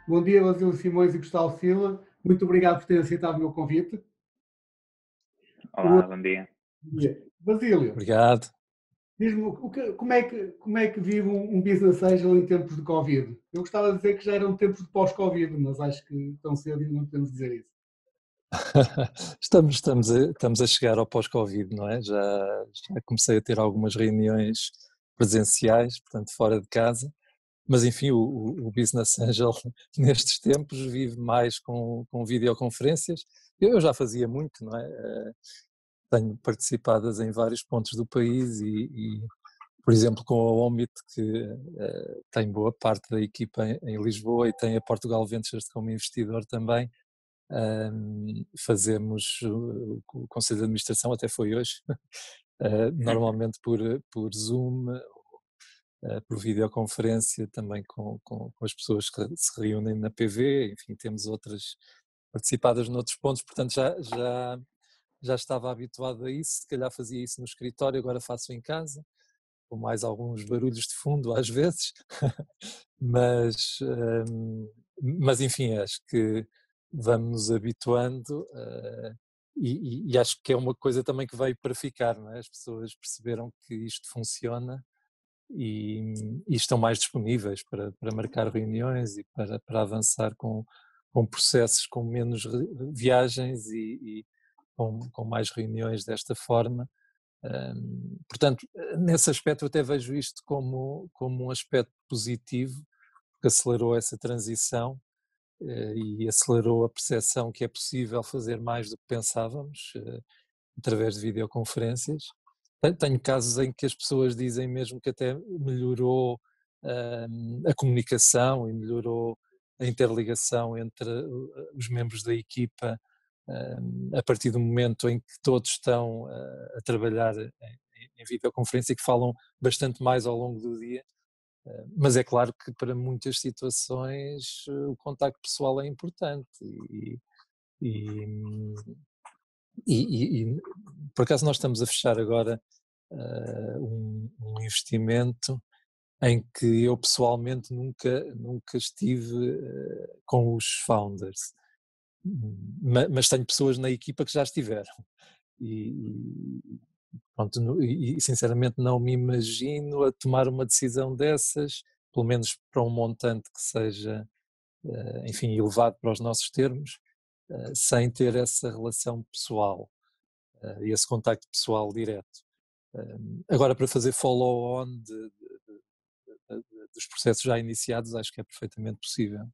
Bom dia, Basílio Simões e Gustavo Silva. Muito obrigado por ter aceitado o meu convite. O Olá, bom dia. dia. Basílio, Obrigado. diz-me como é que vive um business angel em tempos de Covid? Eu gostava de dizer que já eram tempos de pós-Covid, mas acho que tão cedo ainda não podemos dizer isso. Estamos a chegar ao pós-Covid, não é? Já comecei a ter algumas reuniões presenciais, portanto, fora de casa, mas enfim, o Business Angel nestes tempos vive mais com videoconferências. Eu já fazia muito, não é? Tenho participadas em vários pontos do país por exemplo, com a Omit, que tem boa parte da equipa em Lisboa e tem a Portugal Ventures como investidor também. Fazemos o Conselho de Administração, até foi hoje, normalmente por Zoom, por videoconferência, também com as pessoas que se reúnem na PV, enfim, temos outras participadas noutros pontos, portanto já estava habituado a isso, se calhar fazia isso no escritório, agora faço em casa, com mais alguns barulhos de fundo às vezes, mas, mas enfim, acho que vamos nos habituando e acho que é uma coisa também que veio para ficar, não é? As pessoas perceberam que isto funciona e estão mais disponíveis para marcar reuniões e para avançar com processos com menos viagens e com mais reuniões desta forma. Portanto, nesse aspecto eu até vejo isto como um aspecto positivo, porque acelerou essa transição e acelerou a percepção que é possível fazer mais do que pensávamos através de videoconferências. Tenho casos em que as pessoas dizem mesmo que até melhorou a comunicação e melhorou a interligação entre os membros da equipa a partir do momento em que todos estão a trabalhar em videoconferência e que falam bastante mais ao longo do dia. Mas é claro que para muitas situações o contacto pessoal é importante e, e por acaso nós estamos a fechar agora um investimento em que eu pessoalmente nunca estive com os founders, mas tenho pessoas na equipa que já estiveram e, pronto, e sinceramente não me imagino a tomar uma decisão dessas, pelo menos para um montante que seja, enfim, elevado para os nossos termos, sem ter essa relação pessoal e esse contacto pessoal direto. Agora, para fazer follow-on dos processos já iniciados, acho que é perfeitamente possível.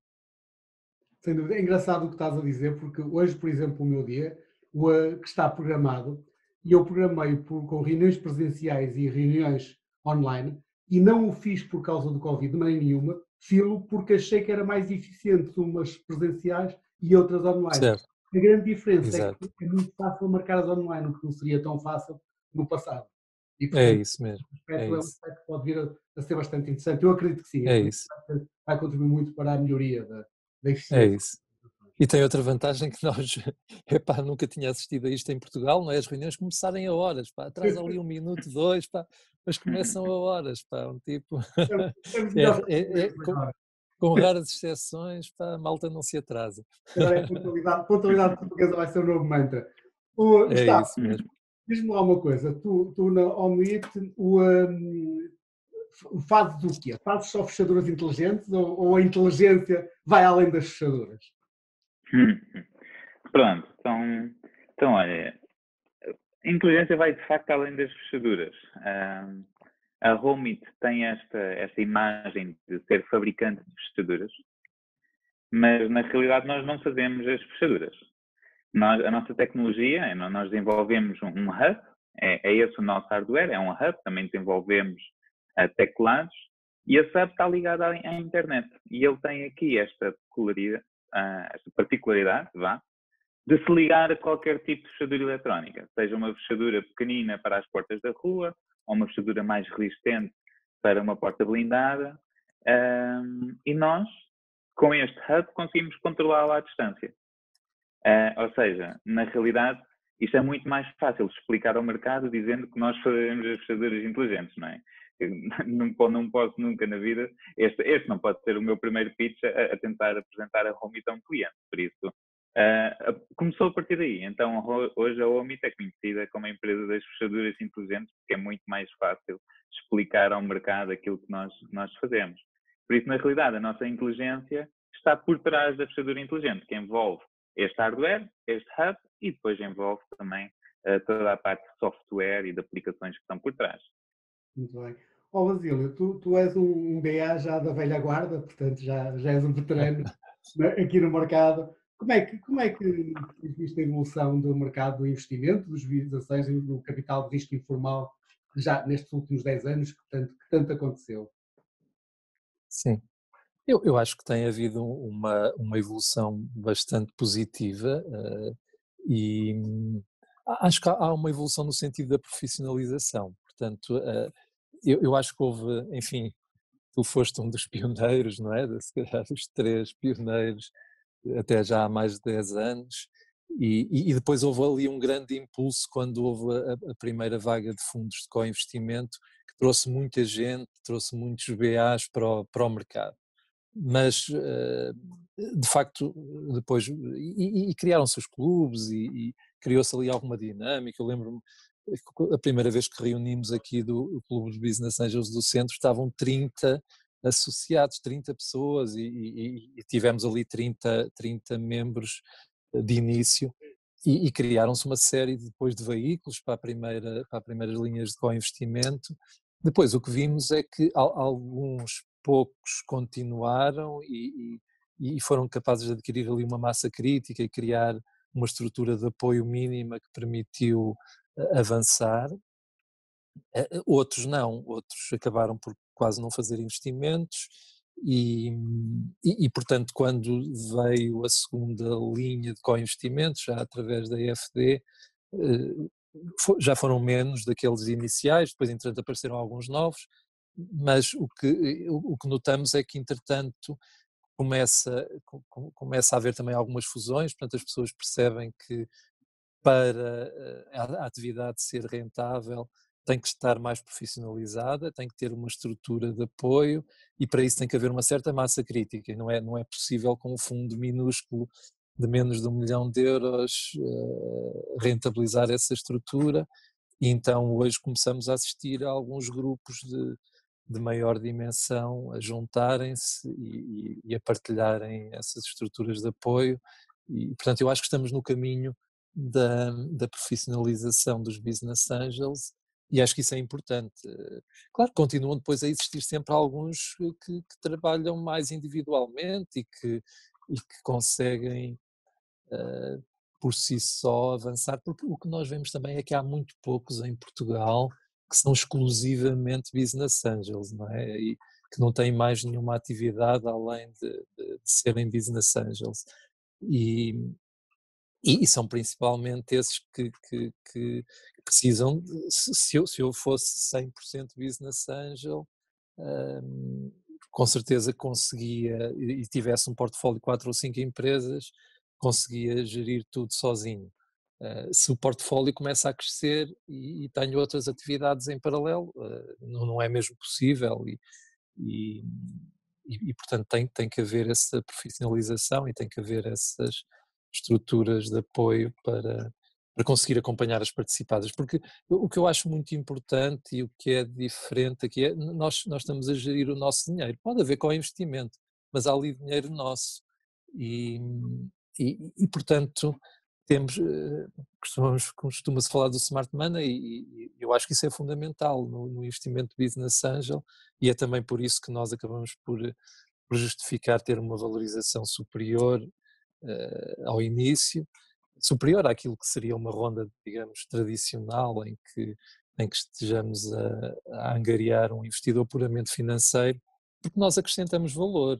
Sem dúvida. É engraçado o que estás a dizer, porque hoje, por exemplo, o meu dia, que está programado, e eu programei com reuniões presenciais e reuniões online, e não o fiz por causa do Covid, nem nenhuma, filo porque achei que era mais eficiente umas presenciais e outras online. Certo, A grande diferença é que exato. é muito fácil marcar as online, o que não seria tão fácil no passado. E, É portanto, isso mesmo, esse é aspecto é um isso, aspecto que pode vir a ser bastante interessante. Eu acredito que sim, é acredito isso, que vai contribuir muito para a melhoria da é eficiência. isso. E tem outra vantagem que nós, epá, nunca tinha assistido a isto em Portugal, não é? As reuniões começarem a horas, pá, atrás ali um minuto, dois, pá, mas começam a horas, pá, um tipo, Temos é, melhores é, ferramentas agora. com raras exceções, pá, a malta não se atrasa. Agora é a pontualidade portuguesa vai ser o novo mantra. É Gustavo, isso mesmo. diz-me lá uma coisa, tu na Omit fazes o quê? Fazes só fechaduras inteligentes ou a inteligência vai além das fechaduras? Pronto, então olha, a inteligência vai de facto além das fechaduras. A Homeit tem esta imagem de ser fabricante de fechaduras, mas na realidade nós não fazemos as fechaduras. A nossa tecnologia, nós desenvolvemos um hub, é esse o nosso hardware, é um hub, também desenvolvemos teclados, e esse hub está ligado à internet. E ele tem aqui esta particularidade, vá, de se ligar a qualquer tipo de fechadura eletrónica, seja uma fechadura pequenina para as portas da rua, ou uma fechadura mais resistente para uma porta blindada, e nós, com este hub, conseguimos controlá-la à distância. Ou seja, na realidade, Isto é muito mais fácil de explicar ao mercado dizendo que nós fazemos as fechaduras inteligentes, não é? Não posso nunca na vida, este não pode ser o meu primeiro pitch a tentar apresentar a Homit a um cliente, por isso começou a partir daí. Então hoje a Homit é conhecida como a empresa das fechaduras inteligentes, porque é muito mais fácil explicar ao mercado aquilo que nós fazemos. Por isso, na realidade, a nossa inteligência está por trás da fechadura inteligente, que envolve este hardware, este hub, e depois envolve também toda a parte de software e de aplicações que estão por trás. Muito bem. Ó Basílio, tu és um BA já da velha guarda, portanto já és um veterano aqui no mercado. Como é que tens visto a evolução do mercado do investimento, dos ou seja, do capital de risco informal, já nestes últimos 10 anos que tanto aconteceu? Sim. Eu acho que tem havido uma evolução bastante positiva e acho que há uma evolução no sentido da profissionalização. Portanto, eu acho que houve, enfim, tu foste um dos pioneiros, não é? Se calhar os 3 pioneiros, até já há mais de 10 anos, e depois houve ali um grande impulso quando houve a primeira vaga de fundos de co-investimento, que trouxe muita gente, trouxe muitos BAs para o mercado. Mas, de facto, depois, e criaram-se os clubes e criou-se ali alguma dinâmica. Eu lembro-me, a primeira vez que reunimos aqui do Clube de Business Angels do Centro, estavam 30 associados, 30 pessoas e tivemos ali 30 membros de início e criaram-se uma série depois de veículos para as primeiras linhas de co-investimento. Depois o que vimos é que alguns poucos continuaram e foram capazes de adquirir ali uma massa crítica e criar uma estrutura de apoio mínima que permitiu avançar. Outros não, outros acabaram por quase não fazer investimentos portanto, quando veio a segunda linha de co-investimentos, já através da EFD, já foram menos daqueles iniciais, depois entretanto apareceram alguns novos, mas o que notamos é que entretanto começa a haver também algumas fusões, portanto as pessoas percebem que para a atividade ser rentável tem que estar mais profissionalizada, tem que ter uma estrutura de apoio e para isso tem que haver uma certa massa crítica e não é possível com um fundo minúsculo de menos de €1 milhão rentabilizar essa estrutura e então hoje começamos a assistir a alguns grupos de maior dimensão a juntarem-se e a partilharem essas estruturas de apoio e portanto eu acho que estamos no caminho da profissionalização dos business angels e acho que isso é importante. Claro, continuam depois a existir sempre alguns que trabalham mais individualmente e que conseguem por si só avançar, porque o que nós vemos também é que há muito poucos em Portugal que são exclusivamente business angels, não é? E que não têm mais nenhuma atividade além de serem business angels. E são principalmente esses que precisam, se eu fosse 100% business angel, com certeza conseguia, e tivesse um portfólio de 4 ou 5 empresas, conseguia gerir tudo sozinho. Se o portfólio começa a crescer e tenho outras atividades em paralelo, não é mesmo possível e, portanto tem que haver essa profissionalização e tem que haver essas estruturas de apoio para conseguir acompanhar as participadas, porque o que eu acho muito importante e o que é diferente aqui é nós estamos a gerir o nosso dinheiro, pode haver co-investimento, mas há ali dinheiro nosso e, portanto temos, costuma-se falar do smart money e eu acho que isso é fundamental no investimento business angel e é também por isso que nós acabamos por justificar ter uma valorização superior ao início, superior àquilo que seria uma ronda, digamos, tradicional em que estejamos a angariar um investidor puramente financeiro, porque nós acrescentamos valor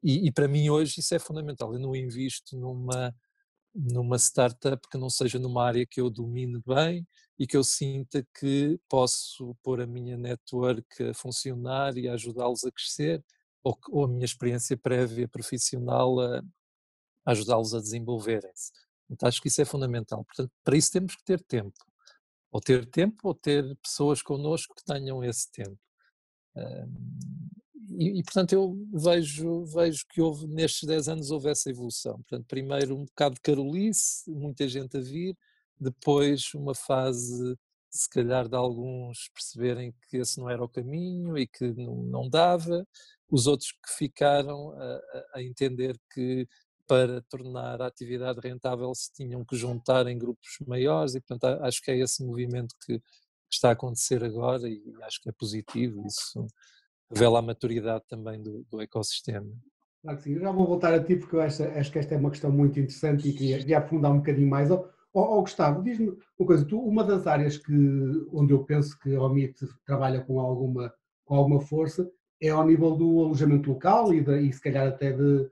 e para mim hoje isso é fundamental, eu não invisto numa startup que não seja numa área que eu domine bem e que eu sinta que posso pôr a minha network a funcionar e ajudá-los a crescer, ou a minha experiência prévia profissional a ajudá-los a desenvolverem-se. Portanto, acho que isso é fundamental. Portanto, para isso temos que ter tempo. Ou ter tempo ou ter pessoas connosco que tenham esse tempo. Portanto, eu vejo que houve, nestes 10 anos houve essa evolução. Portanto, primeiro um bocado de carolice, muita gente a vir, depois uma fase, se calhar, de alguns perceberem que esse não era o caminho e que não dava, os outros que ficaram a entender que para tornar a atividade rentável se tinham que juntar em grupos maiores e, portanto, acho que é esse movimento que está a acontecer agora e acho que é positivo, isso revela a maturidade também do ecossistema. Claro que sim. Eu já vou voltar a ti porque eu acho que esta é uma questão muito interessante e queria aprofundar um bocadinho mais. Gustavo, diz-me uma coisa, uma das áreas onde eu penso que a OMIT trabalha com alguma força é ao nível do alojamento local e se calhar até no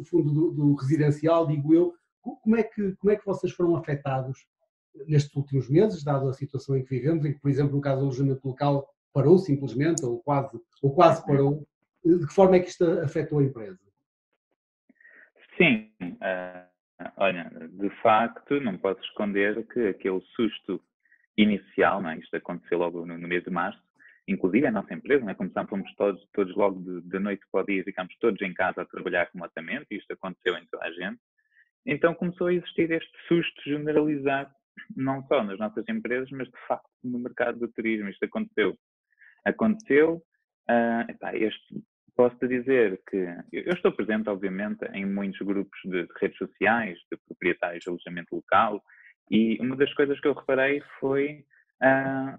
fundo do residencial, digo eu. Como é que vocês foram afetados nestes últimos meses, dado a situação em que vivemos, em que, por exemplo, no caso do alojamento local parou simplesmente, ou quase parou? De que forma é que isto afetou a empresa? Sim, olha, de facto, não posso esconder que aquele susto inicial, não é? Isto aconteceu logo no mês de março, inclusive a nossa empresa, não é? Começámos, fomos todos logo de noite para o dia, ficámos todos em casa a trabalhar remotamente, e isto aconteceu em toda a gente. Então começou a existir este susto generalizado, não só nas nossas empresas, mas de facto no mercado do turismo. Isto aconteceu, posso-te dizer que eu estou presente, obviamente, em muitos grupos de redes sociais, de proprietários de alojamento local, e uma das coisas que eu reparei foi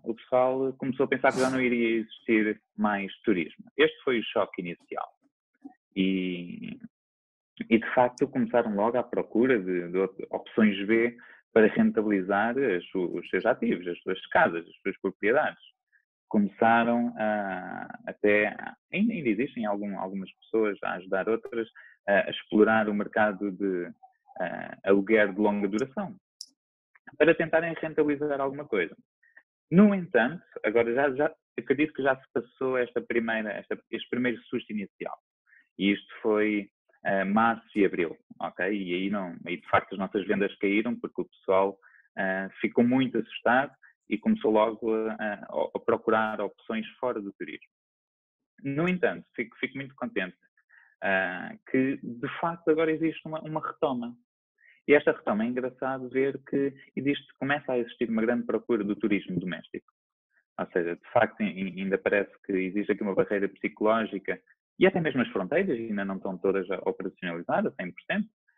o pessoal começou a pensar que já não iria existir mais turismo. Este foi o choque inicial. E de facto começaram logo à procura de opções B para rentabilizar os seus ativos, as suas casas, as suas propriedades. Começaram ainda existem algumas pessoas a ajudar outras a explorar o mercado de aluguer de longa duração para tentarem rentabilizar alguma coisa. No entanto, agora já acredito que já se passou este primeiro susto inicial. E isto foi março e abril, ok? E aí de facto as nossas vendas caíram porque o pessoal ficou muito assustado e começou logo a procurar opções fora do turismo. No entanto, fico muito contente que de facto agora existe uma retoma. E esta retoma é engraçado ver que começa a existir uma grande procura do turismo doméstico. Ou seja, de facto ainda parece que existe aqui uma barreira psicológica e até mesmo as fronteiras ainda não estão todas operacionalizadas, 100%.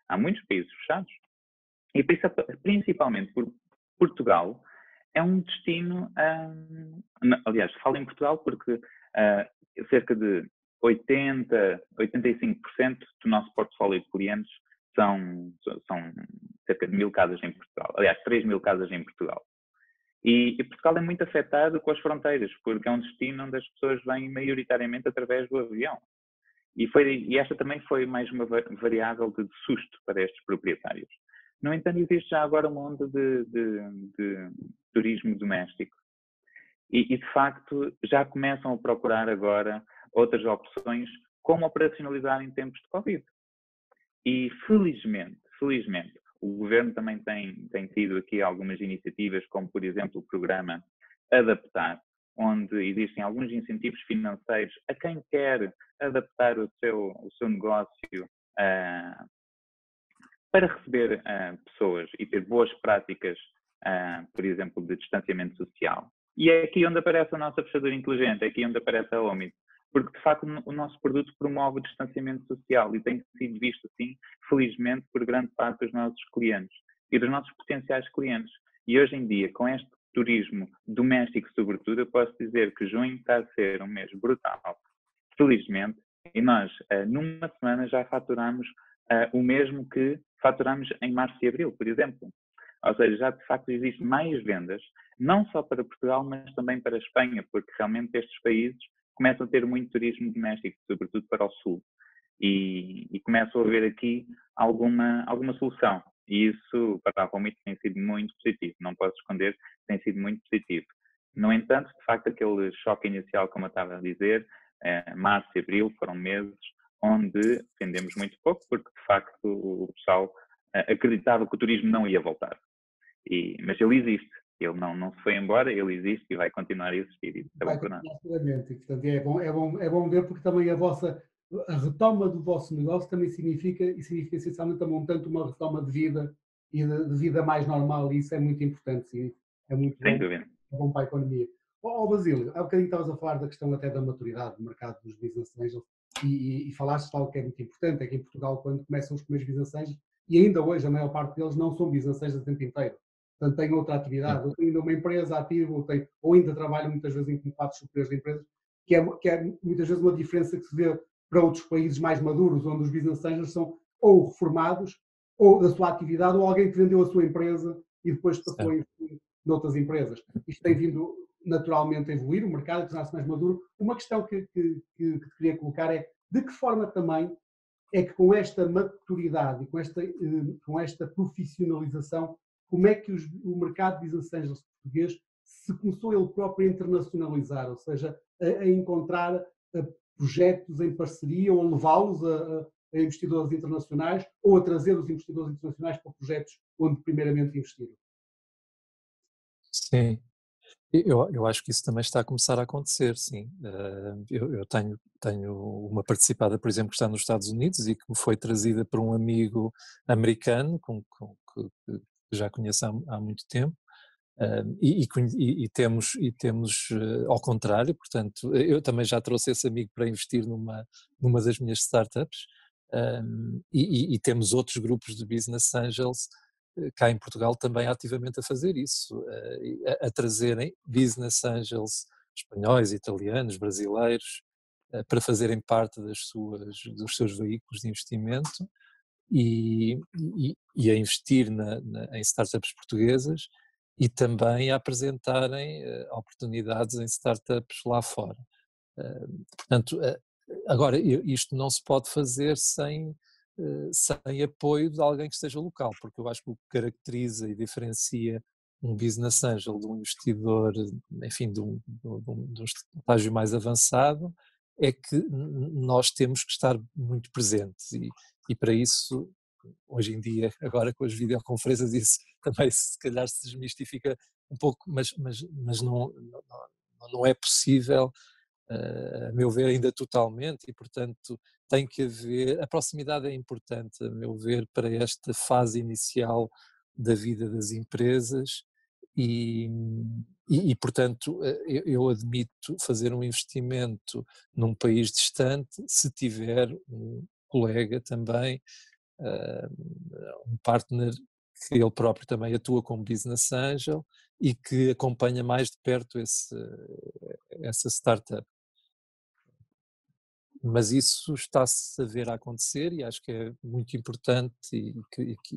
Há muitos países fechados. E principalmente por Portugal é um destino, aliás, falo em Portugal porque cerca de 85% do nosso portfólio de clientes são cerca de 1000 casas em Portugal. Aliás, 3000 casas em Portugal. E Portugal é muito afetado com as fronteiras, porque é um destino onde as pessoas vêm maioritariamente através do avião. E esta também foi mais uma variável de susto para estes proprietários. No entanto, existe já agora uma onda de turismo doméstico. E de facto, já começam a procurar agora outras opções como operacionalizar em tempos de Covid. E felizmente, o governo também tem tido aqui algumas iniciativas, como por exemplo o programa Adaptar, onde existem alguns incentivos financeiros a quem quer adaptar o seu negócio para receber pessoas e ter boas práticas, por exemplo, de distanciamento social. E é aqui onde aparece a nossa fechadura inteligente, é aqui onde aparece a OMIT, porque de facto o nosso produto promove o distanciamento social e tem sido visto assim, felizmente, por grande parte dos nossos clientes e dos nossos potenciais clientes. E hoje em dia, com este turismo doméstico sobretudo, eu posso dizer que junho está a ser um mês brutal, felizmente, e nós numa semana já faturamos o mesmo que faturamos em março e abril, por exemplo. Ou seja, já de facto existem mais vendas, não só para Portugal, mas também para a Espanha, porque realmente estes países começam a ter muito turismo doméstico, sobretudo para o sul. E começam a haver aqui alguma solução. E isso, para a Vomit, tem sido muito positivo. Não posso esconder, tem sido muito positivo. No entanto, de facto, aquele choque inicial, como eu estava a dizer, março e abril foram meses onde vendemos muito pouco, porque de facto o pessoal acreditava que o turismo não ia voltar. Mas ele existe, ele não se foi embora, ele existe e vai continuar a existir. Isso é Vai bom para nós. continuar seguramente. E, portanto, é bom ver porque também a retoma do vosso negócio também significa essencialmente a montante uma retoma de vida e de vida mais normal e isso é muito importante, sim. É muito Sem bom, dúvida. é bom para a economia. Basílio, há bocadinho estavas a falar da questão até da maturidade do mercado dos business angels e falaste de algo que é muito importante, é que em Portugal quando começam os primeiros business angels, e ainda hoje a maior parte deles não são business angels o tempo inteiro. Portanto, têm outra atividade, ou têm ainda uma empresa ativa, ou ainda trabalham muitas vezes em quadros superiores de empresas, que é muitas vezes uma diferença que se vê para outros países mais maduros, onde os business angels são ou reformados, ou da sua atividade, ou alguém que vendeu a sua empresa e depois passou a investir noutras empresas. Isto tem vindo naturalmente a evoluir, o mercado tornar-se mais maduro. Uma questão que te queria colocar é de que forma também é que com esta maturidade e com esta profissionalização, como é que o mercado de business angels português se começou ele próprio a internacionalizar, ou seja, a encontrar projetos em parceria ou levá-los a investidores internacionais ou a trazer os investidores internacionais para projetos onde primeiramente investiram? Sim, eu acho que isso também está a começar a acontecer, sim. Eu tenho uma participada, por exemplo, que está nos Estados Unidos e que me foi trazida por um amigo americano que já conheço há muito tempo. E temos ao contrário, portanto, eu também já trouxe esse amigo para investir numa das minhas startups, e temos outros grupos de business angels cá em Portugal também ativamente a fazer isso, a trazerem business angels espanhóis, italianos, brasileiros, para fazerem parte dos seus veículos de investimento e a investir em startups portuguesas e também a apresentarem oportunidades em startups lá fora. Portanto, agora, isto não se pode fazer sem apoio de alguém que esteja local, porque eu acho que o que caracteriza e diferencia um business angel de um investidor, enfim, de um estágio mais avançado, é que nós temos que estar muito presentes e para isso, hoje em dia, agora com as videoconferências, isso também se calhar se desmistifica um pouco, mas não é possível, a meu ver, ainda totalmente, e portanto tem que haver, a proximidade é importante, a meu ver, para esta fase inicial da vida das empresas e, portanto, eu admito fazer um investimento num país distante se tiver um colega também, um partner que ele próprio também atua como business angel e que acompanha mais de perto essa startup. Mas isso está-se a ver a acontecer e acho que é muito importante e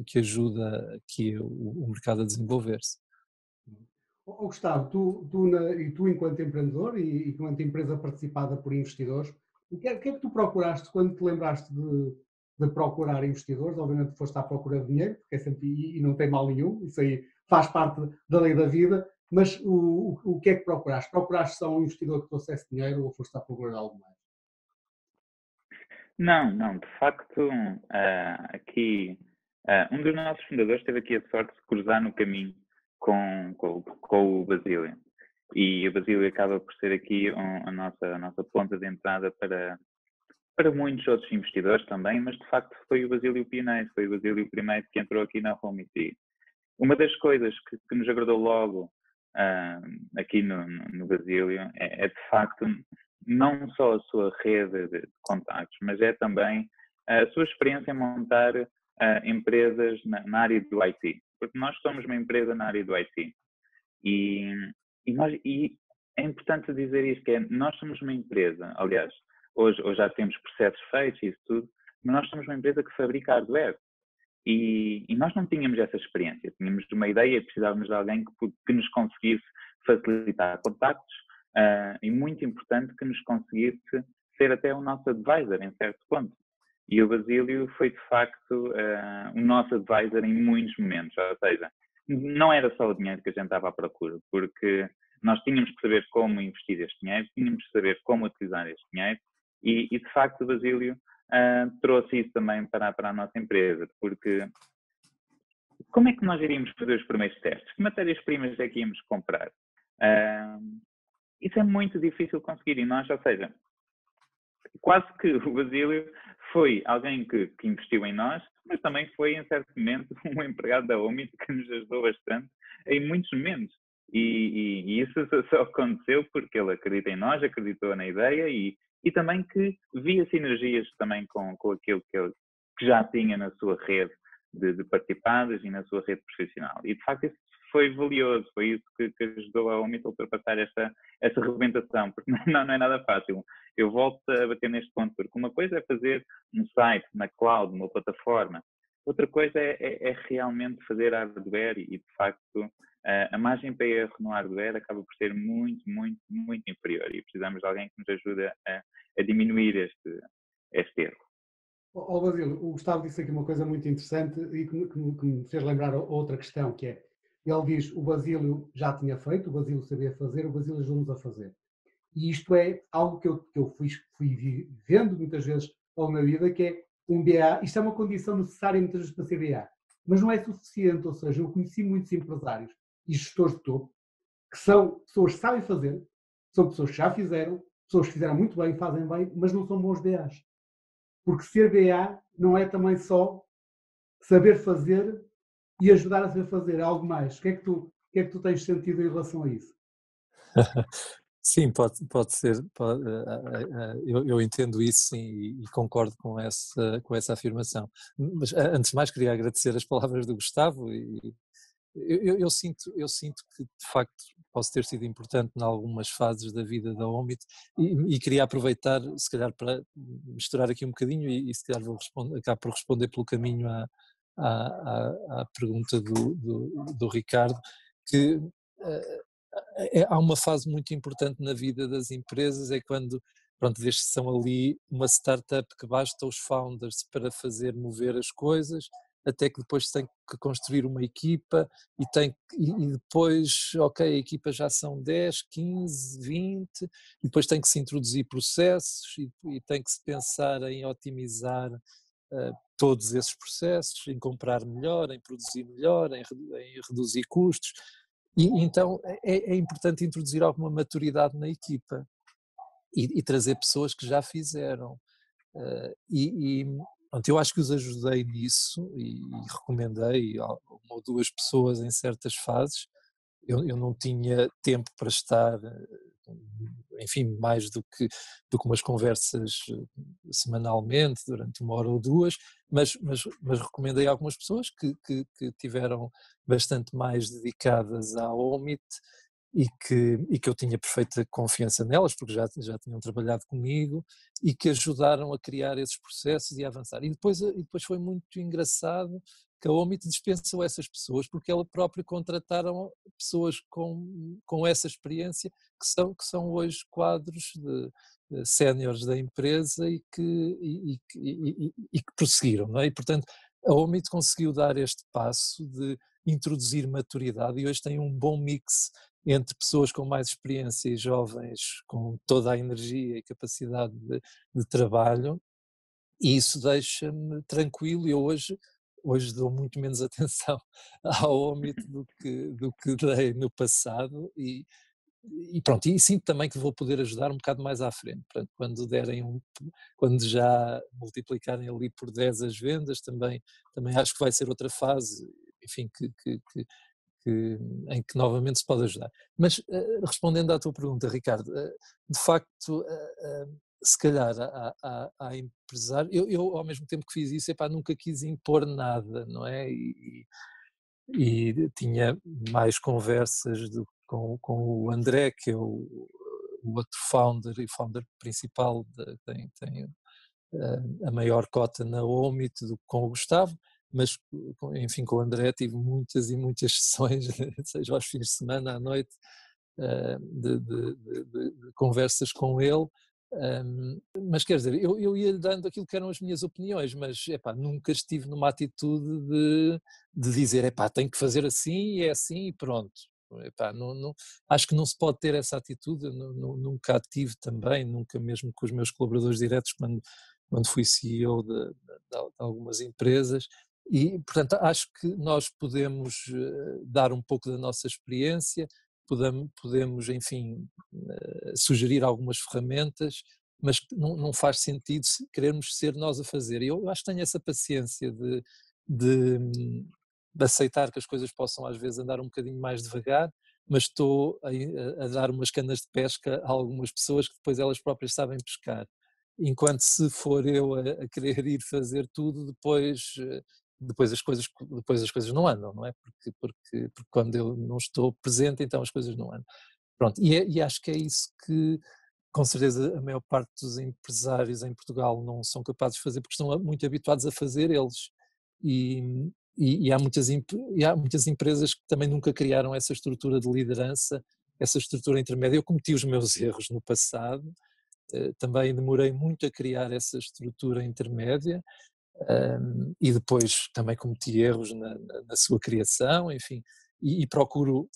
que ajuda aqui o mercado a desenvolver-se. Gustavo, tu enquanto empreendedor e enquanto empresa participada por investidores, o que é que tu procuraste quando te lembraste de procurar investidores? Obviamente foste à procura de dinheiro, porque é sempre, e não tem mal nenhum, isso aí faz parte da lei da vida, mas o que é que procuraste? Procuraste só um investidor que trouxesse dinheiro ou foste à procura de algo mais? Não, de facto, aqui, um dos nossos fundadores teve aqui a sorte de cruzar no caminho com o Basílio. E o Basílio acaba por ser aqui a nossa ponta de entrada para muitos outros investidores também, mas de facto foi o Basílio pioneiro, foi o Basílio primeiro que entrou aqui na Homity. Uma das coisas que nos agradou logo aqui no Basílio é de facto não só a sua rede de contactos, mas é também a sua experiência em montar empresas na área do IT. Porque nós somos uma empresa na área do IT. E é importante dizer isto, que nós somos uma empresa, aliás, hoje já temos processos feitos e isso tudo, mas nós somos uma empresa que fabrica hardware. E nós não tínhamos essa experiência, tínhamos uma ideia e precisávamos de alguém que nos conseguisse facilitar contactos e muito importante que nos conseguisse ser até o nosso advisor em certo ponto. E o Basílio foi de facto o nosso advisor em muitos momentos, ou seja, não era só o dinheiro que a gente estava à procura, porque nós tínhamos que saber como investir este dinheiro, tínhamos que saber como utilizar este dinheiro e de facto o Basílio trouxe isso também para a nossa empresa, porque como é que nós iríamos fazer os primeiros testes? Que matérias-primas é que íamos comprar? Isso é muito difícil conseguir e nós, ou seja, quase que o Basílio foi alguém que investiu em nós, mas também foi, em certo momento, um empregado da Omit que nos ajudou bastante em muitos momentos. E isso só aconteceu porque ele acredita em nós, acreditou na ideia e também que via sinergias também com aquilo que ele já tinha na sua rede de participados e na sua rede profissional. E, de facto, isso foi valioso, foi isso que ajudou a Omit a ultrapassar essa rebentação, porque não é nada fácil. Eu volto a bater neste ponto, porque uma coisa é fazer um site, na cloud, uma plataforma, outra coisa é realmente fazer hardware e, de facto, a margem para erro no hardware acaba por ser muito, muito, muito inferior e precisamos de alguém que nos ajude a diminuir este erro. Basílio, o Gustavo disse aqui uma coisa muito interessante e que me fez lembrar outra questão, que é, ele diz, o Basílio já tinha feito, o Basílio sabia fazer, o Basílio ajudou-nos a fazer. E isto é algo que eu fui vendo muitas vezes ao longo da vida, que é um BA, isto é uma condição necessária muitas vezes para ser BA, mas não é suficiente, ou seja, eu conheci muitos empresários e gestores de topo, que são pessoas que sabem fazer, são pessoas que já fizeram, pessoas que fizeram muito bem, fazem bem, mas não são bons BAs. Porque ser BA não é também só saber fazer e ajudar a saber fazer, é algo mais. O que é que tu tens sentido em relação a isso? Sim, pode ser, eu entendo isso, sim, e concordo com essa afirmação. Mas antes de mais queria agradecer as palavras do Gustavo e eu sinto que de facto posso ter sido importante em algumas fases da vida da Omit e queria aproveitar, se calhar, para misturar aqui um bocadinho e se calhar acabo por responder pelo caminho à pergunta do Ricardo, que há uma fase muito importante na vida das empresas, é quando, pronto, desde que são ali uma startup que basta os founders para fazer mover as coisas, até que depois tem que construir uma equipa e depois, ok, a equipa já são 10, 15, 20, e depois tem que se introduzir processos e tem que se pensar em otimizar todos esses processos, em comprar melhor, em produzir melhor, em reduzir custos. E então é importante introduzir alguma maturidade na equipa e trazer pessoas que já fizeram. Pronto, eu acho que os ajudei nisso e recomendei uma ou duas pessoas em certas fases. Eu não tinha tempo para estar, enfim, mais do que umas conversas semanalmente, durante uma hora ou duas, mas recomendei algumas pessoas que tiveram bastante mais dedicadas à Omit e que eu tinha perfeita confiança nelas, porque já tinham trabalhado comigo e que ajudaram a criar esses processos e a avançar. E depois foi muito engraçado que a Omit dispensou essas pessoas porque ela própria contrataram pessoas com essa experiência que são hoje quadros de séniores da empresa e que prosseguiram, não é? E, portanto, a Omit conseguiu dar este passo de introduzir maturidade e hoje tem um bom mix entre pessoas com mais experiência e jovens com toda a energia e capacidade de trabalho, e isso deixa-me tranquilo. Eu hoje dou muito menos atenção ao Omit do que dei no passado e pronto, e sinto também que vou poder ajudar um bocado mais à frente. Portanto, quando já multiplicarem ali por 10 as vendas, também acho que vai ser outra fase, enfim, em que novamente se pode ajudar. Mas respondendo à tua pergunta, Ricardo, de facto, se calhar há empresários, eu ao mesmo tempo que fiz isso, nunca quis impor nada, não é? E tinha mais conversas com o André, que é o outro founder e founder principal, tem a maior cota na Omit do que com o Gustavo, mas enfim, com o André tive muitas e muitas sessões, seja aos fins de semana, à noite, de conversas com ele, mas quer dizer, eu ia dando aquilo que eram as minhas opiniões, mas nunca estive numa atitude de dizer, tem que fazer assim, é assim e pronto. Não, acho que não se pode ter essa atitude, nunca a tive também, nunca mesmo com os meus colaboradores diretos, quando fui CEO de algumas empresas, E, portanto, acho que nós podemos dar um pouco da nossa experiência, podemos enfim, sugerir algumas ferramentas, mas não faz sentido querermos ser nós a fazer. E eu acho que tenho essa paciência de, de aceitar que as coisas possam às vezes andar um bocadinho mais devagar, mas estou a dar umas canas de pesca a algumas pessoas que depois elas próprias sabem pescar. Enquanto se for eu a querer ir fazer tudo, depois as coisas não andam, não é? Porque quando eu não estou presente, então as coisas não andam. Pronto, e acho que é isso que, com certeza, a maior parte dos empresários em Portugal não são capazes de fazer, porque estão muito habituados a fazer eles. E, e há muitas empresas que também nunca criaram essa estrutura de liderança, essa estrutura intermédia. Eu cometi os meus erros no passado, também demorei muito a criar essa estrutura intermédia, e depois também cometi erros na sua criação, enfim, e procuro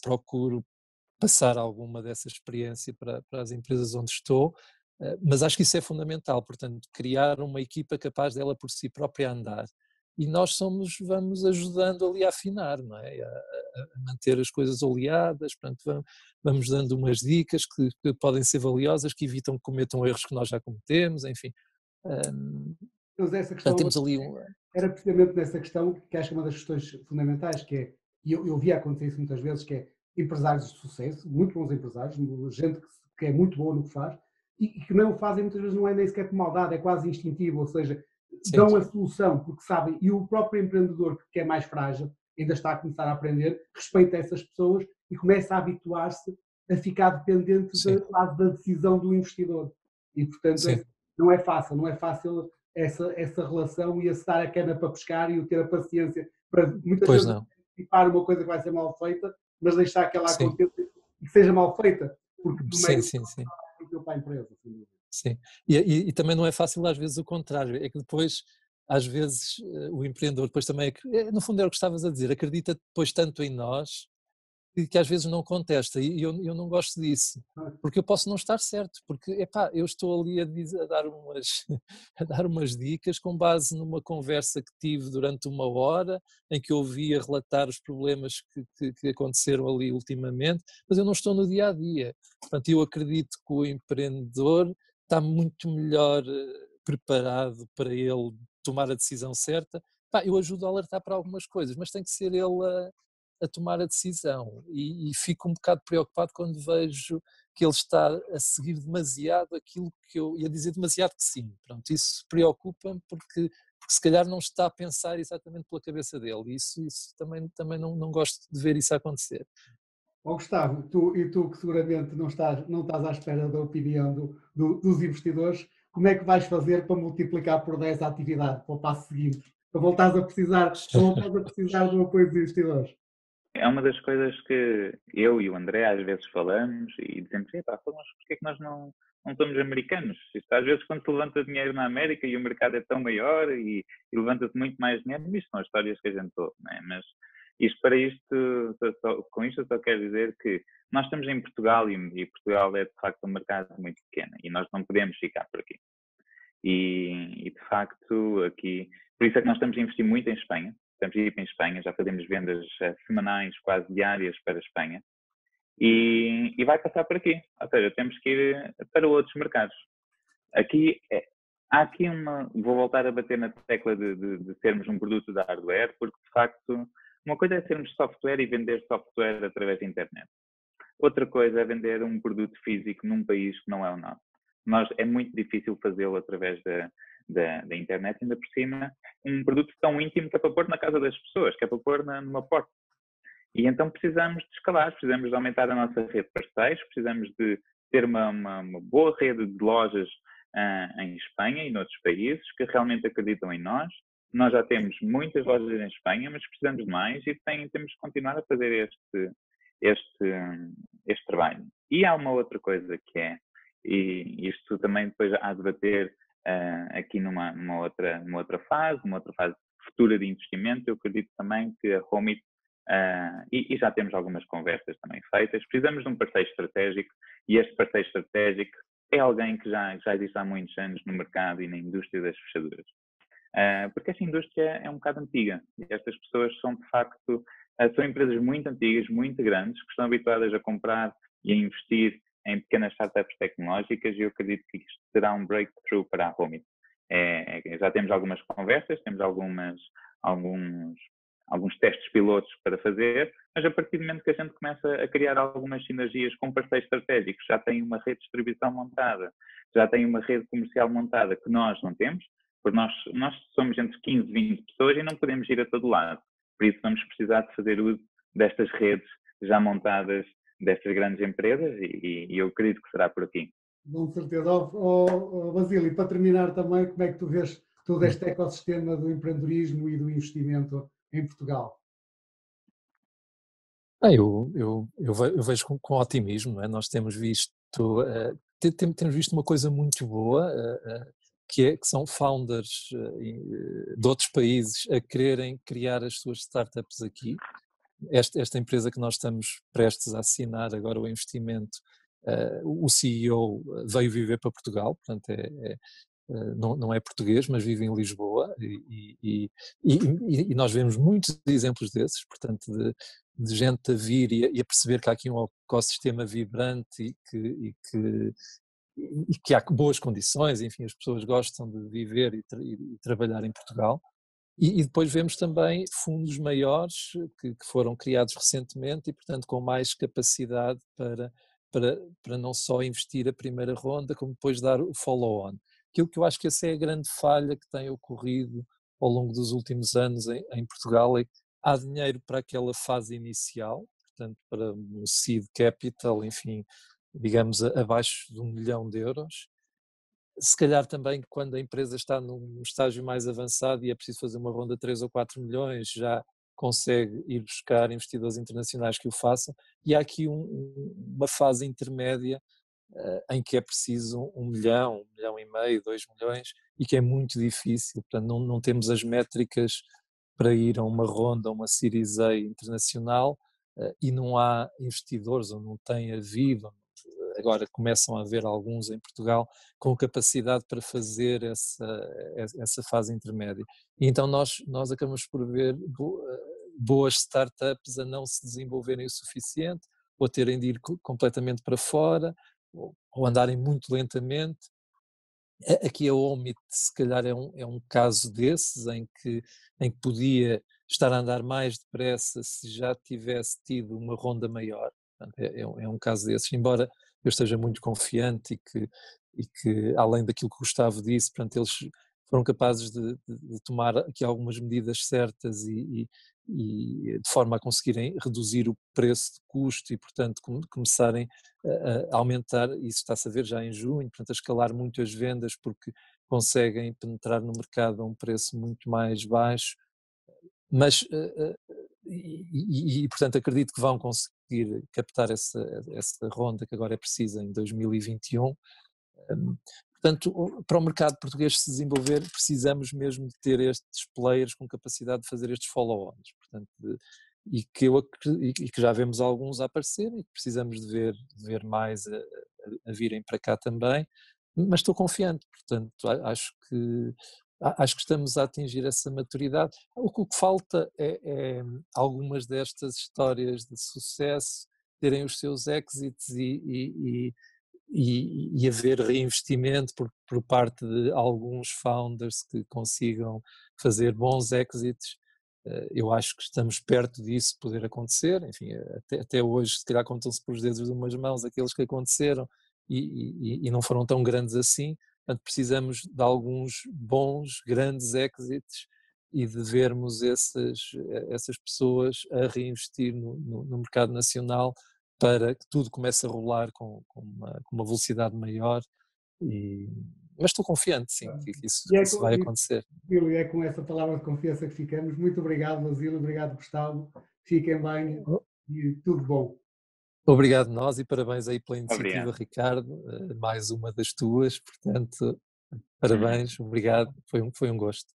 passar alguma dessa experiência para as empresas onde estou, mas acho que isso é fundamental, portanto, criar uma equipa capaz dela por si própria andar. E nós vamos ajudando ali a afinar, não é? A manter as coisas oleadas, portanto, vamos dando umas dicas que podem ser valiosas, que evitam que cometam erros que nós já cometemos, enfim. Mas essa Portanto, questão temos ali era precisamente nessa questão que acho que é uma das questões fundamentais, que é, e eu vi acontecer isso muitas vezes, que é empresários de sucesso, muito bons empresários, gente que é muito boa no que faz, e que não o fazem muitas vezes não é nem sequer por maldade, é quase instintivo, ou seja, sim, dão a solução porque sabem, e o próprio empreendedor que é mais frágil, ainda está a começar a aprender, respeita essas pessoas e começa a habituar-se a ficar dependente sim, da decisão do investidor. E, portanto, sim, não é fácil essa relação e a se dar a cana para pescar e o ter a paciência para muitas pois vezes não, antecipar uma coisa que vai ser mal feita, mas deixar que ela sim, aconteça e que seja mal feita, porque no sim, meio sim, sim. do para a empresa. Assim. Sim, e também não é fácil às vezes o contrário, é que depois, às vezes, o empreendedor depois também, no fundo é o que estavas a dizer, acredita depois tanto em nós, que às vezes não contesta, e eu não gosto disso, porque eu posso não estar certo, porque, epá, eu estou ali a dar a dar umas dicas com base numa conversa que tive durante uma hora, em que eu ouvi a relatar os problemas que aconteceram ali ultimamente, mas eu não estou no dia a dia. Portanto, eu acredito que o empreendedor está muito melhor preparado para ele tomar a decisão certa. Pá, eu ajudo a alertar para algumas coisas, mas tem que ser ele a tomar a decisão, e fico um bocado preocupado quando vejo que ele está a seguir demasiado aquilo que eu ia dizer, demasiado que sim. Pronto, isso preocupa-me porque se calhar não está a pensar exatamente pela cabeça dele, e isso também não gosto de ver isso acontecer. Ó Gustavo, tu que seguramente não estás à espera da opinião dos investidores, como é que vais fazer para multiplicar por 10 a atividade para o passo seguinte? Para voltares a precisar do apoio dos investidores? É uma das coisas que eu e o André às vezes falamos e dizemos, epá, mas porquê é que nós não somos americanos? Isto, às vezes quando se levanta dinheiro na América e o mercado é tão maior e levanta-se muito mais dinheiro, isto são histórias que a gente ouve, não é? Mas com isto eu só quero dizer que nós estamos em Portugal e Portugal é de facto um mercado muito pequeno e nós não podemos ficar por aqui. E de facto aqui, por isso é que nós estamos a investir muito em Espanha. Estamos a ir para a Espanha, já fazemos vendas semanais, quase diárias para a Espanha. E vai passar por aqui. Ou seja, temos que ir para outros mercados. Aqui, há aqui vou voltar a bater na tecla de sermos um produto de hardware, porque de facto, uma coisa é sermos software e vender software através da internet. Outra coisa é vender um produto físico num país que não é o nosso. É muito difícil fazê-lo através da internet, ainda por cima, um produto tão íntimo que é para pôr na casa das pessoas, que é para pôr numa porta. E então precisamos de escalar, precisamos de aumentar a nossa rede de parceiros, precisamos de ter uma boa rede de lojas em Espanha e noutros países que realmente acreditam em nós. Nós já temos muitas lojas em Espanha, mas precisamos de mais e temos que continuar a fazer este trabalho. E há uma outra coisa que é, e isto também depois há de debater aqui numa outra fase futura de investimento, eu acredito também que a Homeit, e já temos algumas conversas também feitas, precisamos de um parceiro estratégico, e este parceiro estratégico é alguém que já existe há muitos anos no mercado e na indústria das fechaduras. porque esta indústria é um bocado antiga e estas pessoas são, de facto, são empresas muito antigas, muito grandes, que estão habituadas a comprar e a investir em pequenas startups tecnológicas e eu acredito que isto será um breakthrough para a Homit. Já temos algumas conversas, temos alguns testes pilotos para fazer, mas a partir do momento que a gente começa a criar algumas sinergias com parceiros estratégicos, já tem uma rede de distribuição montada, já tem uma rede comercial montada que nós não temos, porque nós somos entre 15 e 20 pessoas e não podemos ir a todo lado. Por isso vamos precisar de fazer uso destas redes já montadas destas grandes empresas e eu acredito que será por aqui. Com certeza. Basílio, para terminar também, como é que tu vês todo este ecossistema do empreendedorismo e do investimento em Portugal? Eu vejo com otimismo, não é? Nós temos visto, temos visto uma coisa muito boa, que são founders de outros países a quererem criar as suas startups aqui. Esta empresa que nós estamos prestes a assinar agora o investimento, o CEO veio viver para Portugal, portanto não é português, mas vive em Lisboa e nós vemos muitos exemplos desses, portanto de gente a vir e a perceber que há aqui um ecossistema vibrante e que há boas condições, enfim, as pessoas gostam de viver e trabalhar em Portugal. E depois vemos também fundos maiores que foram criados recentemente e, portanto, com mais capacidade para não só investir a primeira ronda, como depois dar o follow-on. Aquilo que eu acho que essa é a grande falha que tem ocorrido ao longo dos últimos anos em Portugal, é que há dinheiro para aquela fase inicial, portanto, para um seed capital, enfim, digamos, abaixo de 1 milhão de euros. Se calhar também quando a empresa está num estágio mais avançado e é preciso fazer uma ronda de 3 ou 4 milhões, já consegue ir buscar investidores internacionais que o façam, e há aqui uma fase intermédia em que é preciso 1 milhão, 1 milhão e meio, 2 milhões, e que é muito difícil, portanto não temos as métricas para ir a uma ronda, a uma Series A internacional, e não há investidores, ou não tem havido, agora começam a haver alguns em Portugal, com capacidade para fazer essa fase intermédia. E então nós acabamos por ver boas startups a não se desenvolverem o suficiente, ou terem de ir completamente para fora, ou andarem muito lentamente. Aqui a Omit se calhar é um caso desses, em que podia estar a andar mais depressa se já tivesse tido uma ronda maior. Portanto, é um caso desses, embora eu esteja muito confiante e que além daquilo que o Gustavo disse, portanto, eles foram capazes de tomar aqui algumas medidas certas e de forma a conseguirem reduzir o preço de custo e, portanto, começarem a aumentar, isso está-se a ver já em junho, portanto, a escalar muito as vendas porque conseguem penetrar no mercado a um preço muito mais baixo, mas, portanto, acredito que vão conseguir captar essa ronda que agora é precisa em 2021. Portanto, para o mercado português se desenvolver, precisamos mesmo de ter estes players com capacidade de fazer estes follow-ons, portanto, e que já vemos alguns a aparecer e que precisamos de ver mais a virem para cá também, mas estou confiante, portanto, acho que estamos a atingir essa maturidade. O que falta é algumas destas histórias de sucesso terem os seus exits e haver reinvestimento por parte de alguns founders que consigam fazer bons exits. Eu acho que estamos perto disso poder acontecer, enfim, até hoje se calhar contam-se por os dedos de umas mãos aqueles que aconteceram e não foram tão grandes assim, portanto precisamos de alguns bons, grandes exits e de vermos essas pessoas a reinvestir no mercado nacional para que tudo comece a rolar com uma velocidade maior, mas estou confiante, sim, que isso vai acontecer. E é com essa palavra de confiança que ficamos. Muito obrigado, Basílio, obrigado, Gustavo. Fiquem bem e tudo bom. Obrigado nós e parabéns aí pela iniciativa, Obrigado. Ricardo, mais uma das tuas, portanto, parabéns, obrigado, foi um gosto.